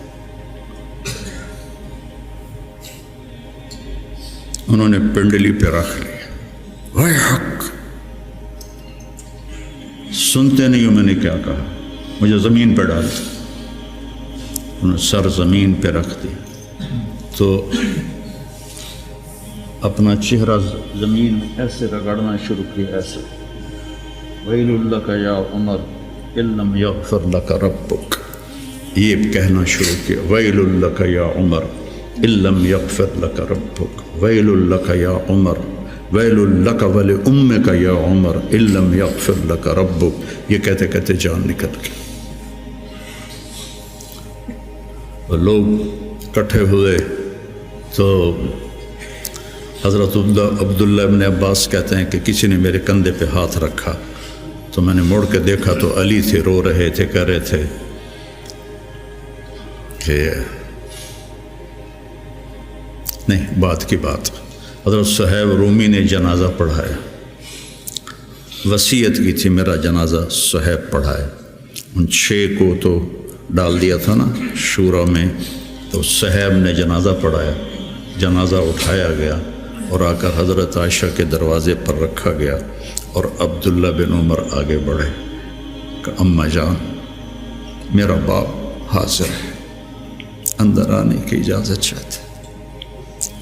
انہوں نے پنڈلی پہ رکھ لیا، وے حق، سنتے نہیں ہو میں نے کیا کہا، مجھے زمین پر ڈال دے۔ انہوں نے سر زمین پہ رکھ دیا تو اپنا چہرہ زمین میں ایسے رگڑنا شروع کیا، ایسے ویل لک یا عمر ان لم یغفر لک ربک، یہ کہنا شروع کیا، ویل لک یا عمر ان لم یغفر لک ربک، ویل لک یا عمر، ویل لک ولامک یا عمر ان لم یغفر لک ربک، یہ کہتے کہتے جان نکل گئی۔ اور لوگ اکٹھے ہوئے تو حضرت عبداللہ ابن عباس کہتے ہیں کہ کسی نے میرے کندھے پہ ہاتھ رکھا تو میں نے مڑ کے دیکھا تو علی تھے، رو رہے تھے، کہہ رہے تھے کہ نہیں، بات کی بات، حضرت صہیب رومی نے جنازہ پڑھایا، وصیت کی تھی میرا جنازہ صہیب پڑھائے، ان 6 کو تو ڈال دیا تھا نا شورا میں، تو صہیب نے جنازہ پڑھایا، جنازہ اٹھایا گیا اور آ کر حضرت عائشہ کے دروازے پر رکھا گیا، اور عبداللہ بن عمر آگے بڑھے کہ اماں جان میرا باپ حاضر ہے، اندر آنے کی اجازت چاہتے۔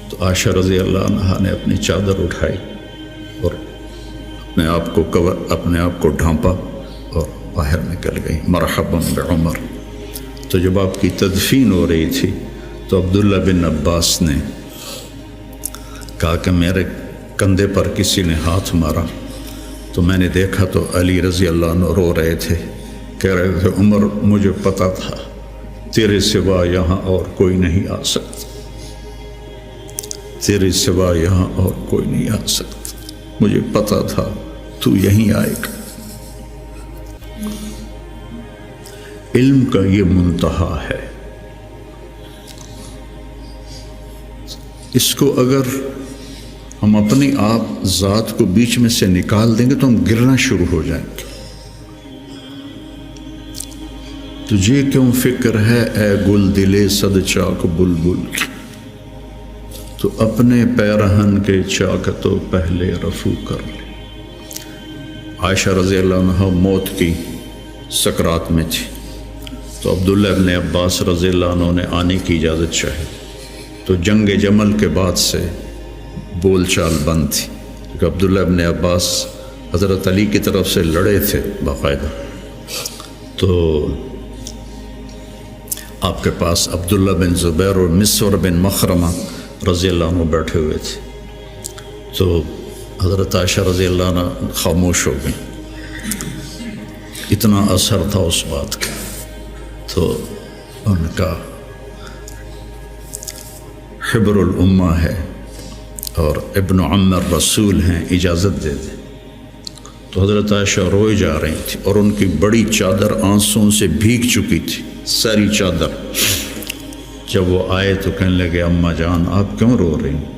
تو عائشہ رضی اللہ عنہا نے اپنی چادر اٹھائی اور اپنے آپ کو ڈھانپا اور باہر نکل گئی، مرحبا بعمر۔ تو جب آپ کی تدفین ہو رہی تھی تو عبداللہ بن عباس نے کہا کہ میرے کندھے پر کسی نے ہاتھ مارا، تو میں نے دیکھا تو علی رضی اللہ عنہ رو رہے تھے، کہہ رہے تھے عمر مجھے پتہ تھا تیرے سوا یہاں اور کوئی نہیں آ سکتا، تیرے سوا یہاں اور کوئی نہیں آ سکتا، مجھے پتہ تھا تو یہیں آئے گا۔ علم کا یہ منتہا ہے، اس کو اگر ہم اپنی آپ ذات کو بیچ میں سے نکال دیں گے تو ہم گرنا شروع ہو جائیں گے۔ تجھے کیوں فکر ہے اے گل دلے صد چاک بلبل کی، تو اپنے پیرہن کے چاک تو پہلے رفو کر لے۔ عائشہ رضی اللہ عنہ موت کی سکرات میں تھی، تو عبداللہ ابن عباس رضی اللہ عنہ نے آنے کی اجازت چاہی، تو جنگ جمل کے بعد سے بول چال بند تھی، کیونکہ عبداللہ ابن عباس حضرت علی کی طرف سے لڑے تھے باقاعدہ، تو آپ کے پاس عبداللہ بن زبیر اور مسور بن مخرمہ رضی اللہ عنہ بیٹھے ہوئے تھے، تو حضرت عائشہ رضی اللہ عنہ خاموش ہو گئی، اتنا اثر تھا اس بات کا۔ تو ان کا حبر الامہ ہے اور ابن عم الرسول ہیں، اجازت دے دیں۔ تو حضرت عائشہ روئے جا رہی تھی اور ان کی بڑی چادر آنسوں سے بھیگ چکی تھی، ساری چادر۔ جب وہ آئے تو کہنے لگے اماں جان آپ کیوں رو رہی ہیں؟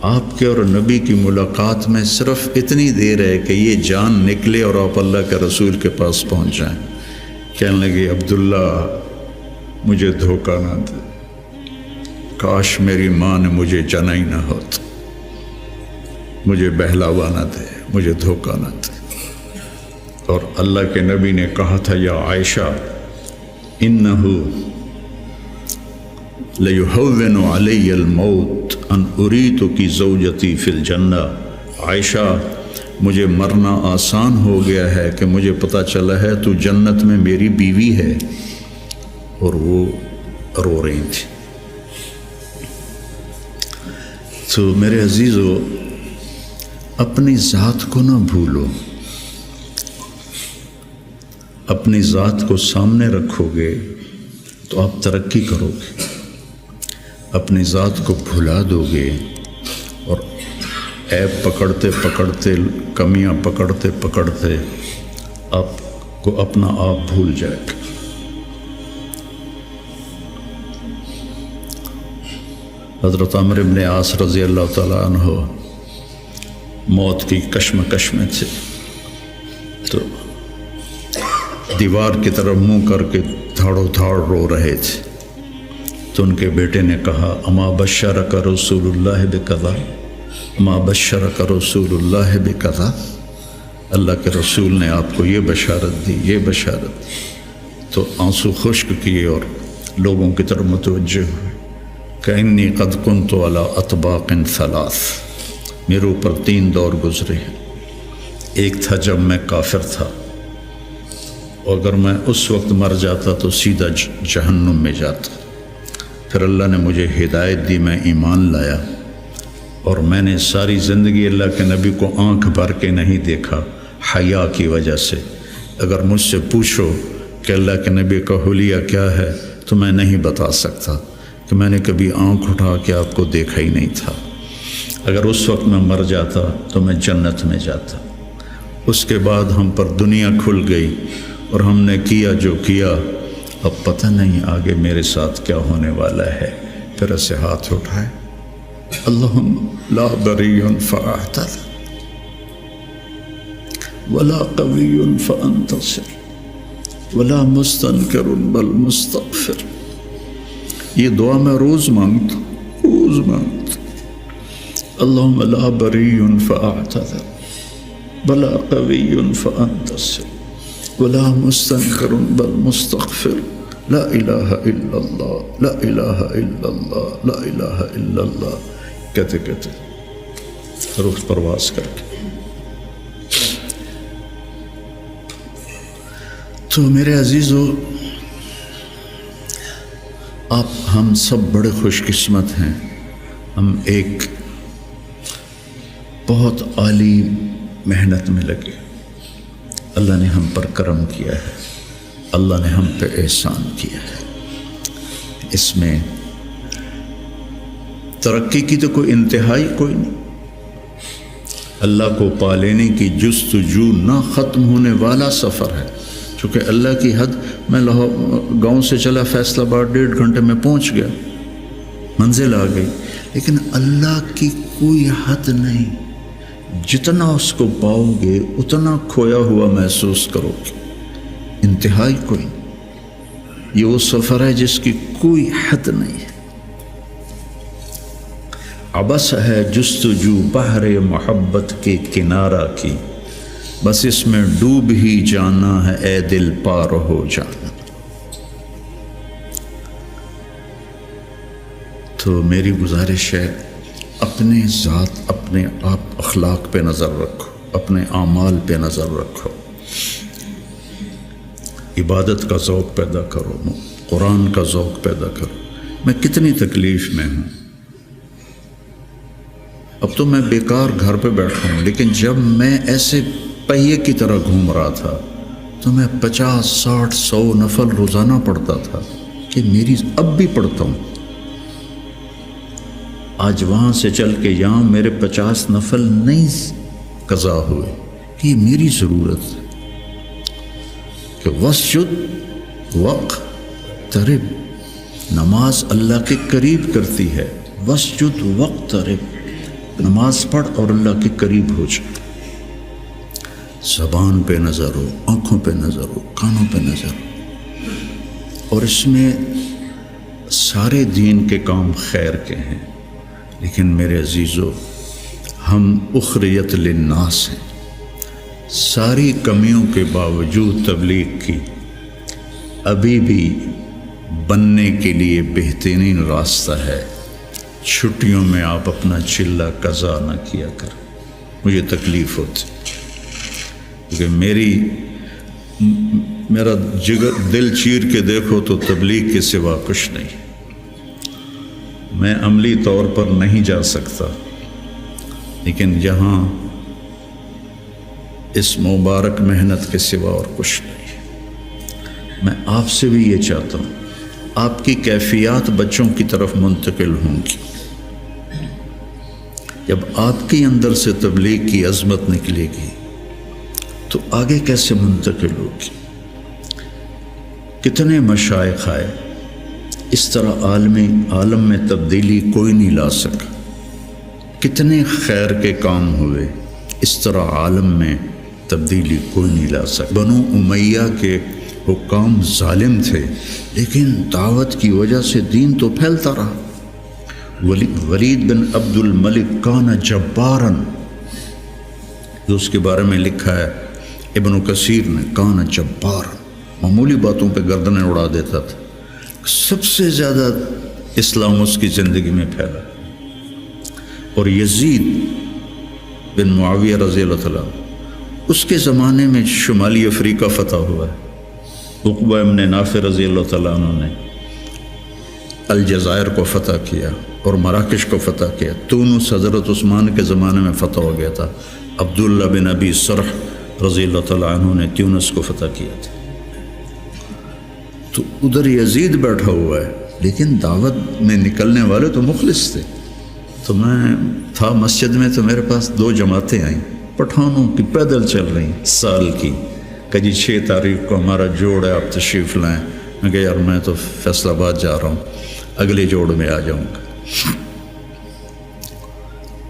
آپ کے اور نبی کی ملاقات میں صرف اتنی دیر ہے کہ یہ جان نکلے اور آپ اللہ کے رسول کے پاس پہنچ جائیں۔ کہنے لگے عبداللہ مجھے دھوکہ نہ دے، کاش میری ماں نے مجھے جنا ہی نہ ہوتا، مجھے بہلاوا نہ دے، مجھے دھوکہ نہ دے۔ اور اللہ کے نبی نے کہا تھا یا عائشہ انہو لیہون علی الموت ان اریتکی زوجتی فی الجنہ، عائشہ مجھے مرنا آسان ہو گیا ہے کہ مجھے پتہ چلا ہے تو جنت میں میری بیوی ہے۔ اور وہ رو رہی تھی۔ تو میرے عزیزو اپنی ذات کو نہ بھولو، اپنی ذات کو سامنے رکھو گے تو آپ ترقی کرو گے، اپنی ذات کو بھلا دو گے اور عیب پکڑتے پکڑتے، کمیاں پکڑتے پکڑتے آپ کو اپنا آپ بھول جائے گا۔ حضرت عمرو بن عاص رضی اللہ تعالیٰ عنہ موت کی کشمکش میں تھے، تو دیوار کی طرف منہ کر کے دھاڑو دھاڑ رو رہے تھے، تو ان کے بیٹے نے کہا اما بشرک رسول اللہ بکذا، اما بشرک رسول اللہ بکذا، اللہ کے رسول نے آپ کو یہ بشارت دی، یہ بشارت دی۔ تو آنسو خشک کیے اور لوگوں کی طرف متوجہ ہوئے کہ انی قد کنت علی اطباق ثلاث، میرے اوپر 3 دور گزرے ہیں۔ ایک تھا جب میں کافر تھا، اور اگر میں اس وقت مر جاتا تو سیدھا جہنم میں جاتا۔ پھر اللہ نے مجھے ہدایت دی، میں ایمان لایا، اور میں نے ساری زندگی اللہ کے نبی کو آنکھ بھر کے نہیں دیکھا حیا کی وجہ سے۔ اگر مجھ سے پوچھو کہ اللہ کے نبی کا حلیہ کیا ہے تو میں نہیں بتا سکتا کہ میں نے کبھی آنکھ اٹھا کے آپ کو دیکھا ہی نہیں تھا۔ اگر اس وقت میں مر جاتا تو میں جنت میں جاتا۔ اس کے بعد ہم پر دنیا کھل گئی اور ہم نے کیا جو کیا، اب پتہ نہیں آگے میرے ساتھ کیا ہونے والا ہے۔ پھر ایسے ہاتھ اٹھائے، اللہم لا بری فاعتذر ولا قوی فانتصر ولا مستنکر بل مستغفر۔ یہ دعا میں روز مانگتا ہوں۔ اللہم لا بری فاعتذر ولا قوی فانتصر ولا مستنکر بل مستغفر، لا الہ الا اللہ، لا الہ الا اللہ، لا الہ الا اللہ کہتے کہتے روح پرواز کر کے۔ تو میرے عزیزو، ہم سب بڑے خوش قسمت ہیں، ہم ایک بہت عالی محنت میں لگے۔ اللہ نے ہم پر کرم کیا ہے، اللہ نے ہم پہ احسان کیا ہے۔ اس میں ترقی کی تو کوئی انتہائی کوئی نہیں۔ اللہ کو پا لینے کی جستجو نہ ختم ہونے والا سفر ہے، چونکہ اللہ کی حد، میں گاؤں سے چلا فیصل آباد 1.5 گھنٹے میں پہنچ گیا، منزل آ گئی، لیکن اللہ کی کوئی حد نہیں۔ جتنا اس کو پاؤ گے اتنا کھویا ہوا محسوس کرو گے، انتہائی کوئی نہیں۔ یہ وہ سفر ہے جس کی کوئی حد نہیں ہے۔ عبث ہے جستجو بحر محبت کے کنارہ کی، بس اس میں ڈوب ہی جانا ہے اے دل پار ہو جانا۔ تو میری گزارش ہے، اپنے ذات، اپنے آپ اخلاق پہ نظر رکھو، اپنے اعمال پہ نظر رکھو، عبادت کا ذوق پیدا کرو، قرآن کا ذوق پیدا کرو۔ میں کتنی تکلیف میں ہوں، اب تو میں بیکار گھر پہ بیٹھا ہوں، لیکن جب میں ایسے پہیے کی طرح گھوم رہا تھا تو میں 50 60 100 نفل روزانہ پڑھتا تھا، کہ میری اب بھی پڑھتا ہوں۔ آج وہاں سے چل کے یہاں میرے 50 نفل نہیں قضا ہوئے، کہ یہ میری ضرورت ہے کہ وسجد وقترب، نماز اللہ کے قریب کرتی ہے۔ وسجد وقترب، نماز پڑھ اور اللہ کے قریب ہو جائے۔ زبان پہ نظر ہو، آنکھوں پہ نظر ہو، کانوں پہ نظر ہو، اور اس میں سارے دین کے کام خیر کے ہیں، لیکن میرے عزیزو، ہم اخریت للناس ہیں۔ ساری کمیوں کے باوجود تبلیغ کی، ابھی بھی بننے کے لیے بہترین راستہ ہے۔ چھٹیوں میں آپ اپنا چلہ قضا نہ کیا کر، مجھے تکلیف ہوتی، کیونکہ میرا جگر دل چیر کے دیکھو تو تبلیغ کے سوا کچھ نہیں۔ میں عملی طور پر نہیں جا سکتا، لیکن یہاں اس مبارک محنت کے سوا اور کچھ نہیں۔ میں آپ سے بھی یہ چاہتا ہوں، آپ کی کیفیات بچوں کی طرف منتقل ہوں گی۔ جب آپ کے اندر سے تبلیغ کی عظمت نکلے گی تو آگے کیسے منتقل ہوگی؟ کتنے مشائخ آئے، اس طرح عالم میں تبدیلی کوئی نہیں لا سکا۔ کتنے خیر کے کام ہوئے، اس طرح عالم میں تبدیلی کوئی نہیں لا سکا۔ بنو امیہ کے حکام ظالم تھے، لیکن دعوت کی وجہ سے دین تو پھیلتا رہا۔ ولید بن عبد الملک کان جبارن، جو اس کے بارے میں لکھا ہے ابن کثیر نے، کان جبارن، معمولی باتوں پہ گردنیں اڑا دیتا تھا، سب سے زیادہ اسلام اس کی زندگی میں پھیلا، اور یزید بن معاویہ رضی اللہ تعالیٰ اس کے زمانے میں شمالی افریقہ فتح ہوا ہے۔ عقبہ ابن نافع رضی اللہ تعالیٰ عنہ نے الجزائر کو فتح کیا اور مراکش کو فتح کیا۔ تونس حضرت عثمان کے زمانے میں فتح ہو گیا تھا۔ عبداللہ بن ابی سرح رضی اللہ تعالیٰ عنہ نے تونس کو فتح کیا تھا۔ تو ادھر یزید بیٹھا ہوا ہے، لیکن دعوت میں نکلنے والے تو مخلص تھے۔ تو میں تھا مسجد میں، تو میرے پاس 2 جماعتیں آئیں پٹھانوں کی، پیدل چل رہی سال کی، کہ جی 6 تاریخ کو ہمارا جوڑ ہے، آپ تشریف لائیں۔ میں کہا یار میں تو فیصل آباد جا رہا ہوں، اگلے جوڑ میں آ جاؤں گا۔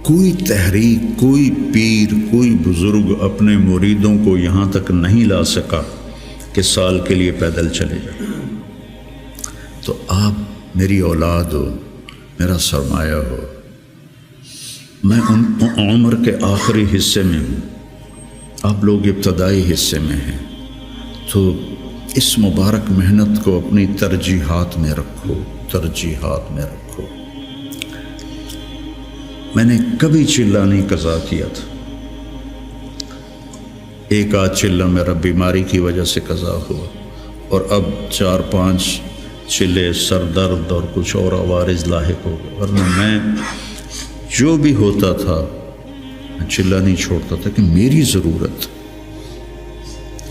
کوئی تحریک، کوئی پیر، کوئی بزرگ اپنے مریدوں کو یہاں تک نہیں لا سکا کہ سال کے لیے پیدل چلے جائیں۔ تو آپ میری اولاد ہو، میرا سرمایہ ہو، میں ان عمر کے آخری حصے میں ہوں، آپ لوگ ابتدائی حصے میں ہیں، تو اس مبارک محنت کو اپنی ترجیحات میں رکھو، ترجیحات میں رکھو۔ میں نے کبھی چلہ نہیں قضا کیا تھا، ایک آدھ چلہ میرا بیماری کی وجہ سے قضا ہوا، اور اب 4-5 چلے سر درد اور کچھ اور عوارض لاحق ہو گئے، ورنہ میں جو بھی ہوتا تھا میں چلہ نہیں چھوڑتا تھا کہ میری ضرورت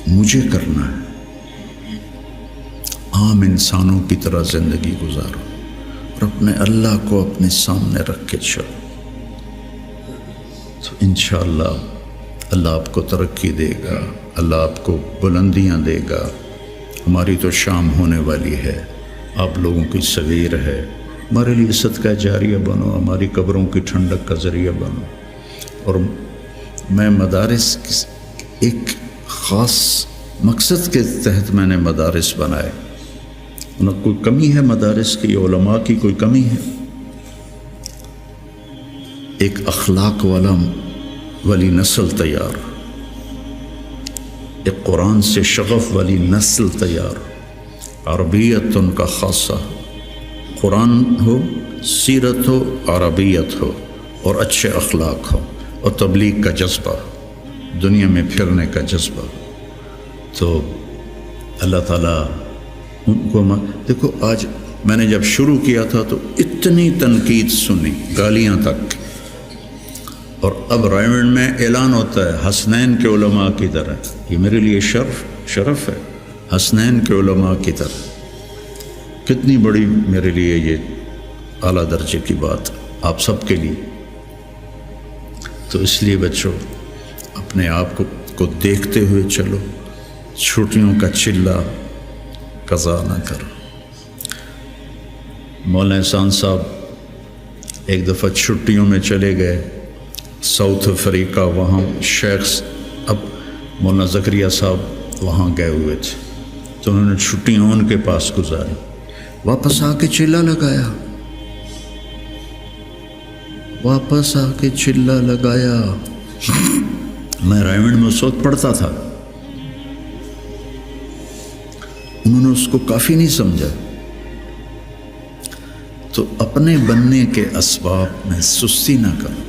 مجھے کرنا ہے۔ عام انسانوں کی طرح زندگی گزارو اور اپنے اللہ کو اپنے سامنے رکھ کے چلو، تو انشاءاللہ اللہ آپ کو ترقی دے گا، اللہ آپ کو بلندیاں دے گا۔ ہماری تو شام ہونے والی ہے، آپ لوگوں کی صغیر ہے، ہمارے لیے صدقہ جاریہ بنو، ہماری قبروں کی ٹھنڈک کا ذریعہ بنو۔ اور میں مدارس ایک خاص مقصد کے تحت میں نے مدارس بنائے، نہ کوئی کمی ہے مدارس کی، علماء کی کوئی کمی ہے؟ ایک اخلاق والی نسل تیار، ایک قرآن سے شغف والی نسل تیار، عربیت ان کا خاصہ، قرآن ہو، سیرت ہو، عربیت ہو، اور اچھے اخلاق ہو، اور تبلیغ کا جذبہ، دنیا میں پھرنے کا جذبہ۔ تو اللہ تعالیٰ ان کو دیکھو، آج میں نے جب شروع کیا تھا تو اتنی تنقید سنی، گالیاں تک، اور اب رائمنڈ میں اعلان ہوتا ہے حسنین کے علماء کی طرح۔ یہ میرے لیے شرف ہے، حسنین کے علماء کی طرح، کتنی بڑی میرے لیے یہ اعلیٰ درجے کی بات آپ سب کے لیے۔ تو اس لیے بچوں اپنے آپ کو دیکھتے ہوئے چلو، چھٹیوں کا چلہ قضا نہ کرو۔ مولانا احسان صاحب ایک دفعہ چھٹیوں میں چلے گئے ساؤتھ افریقہ، وہاں شیخ اب مولانا زکریا صاحب وہاں گئے ہوئے تھے، تو انہوں نے چھٹیاں ان کے پاس گزاری، واپس آ کے چلہ لگایا، واپس آ کے چلہ لگایا۔ میں رائمنڈ میں اس وقت پڑھتا تھا، انہوں نے اس کو کافی نہیں سمجھا۔ تو اپنے بننے کے اسباب میں سستی نہ کرو،